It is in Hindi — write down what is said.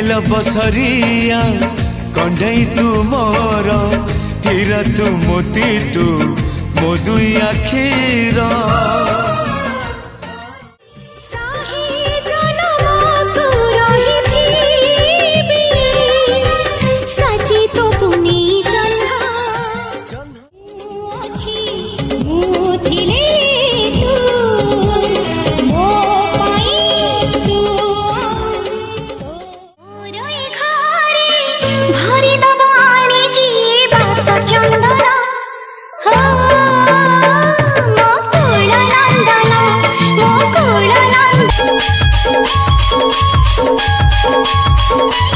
नील बसरिया कंढई तू मोर हीरा तू मोती तू मो दुई आखिर Oh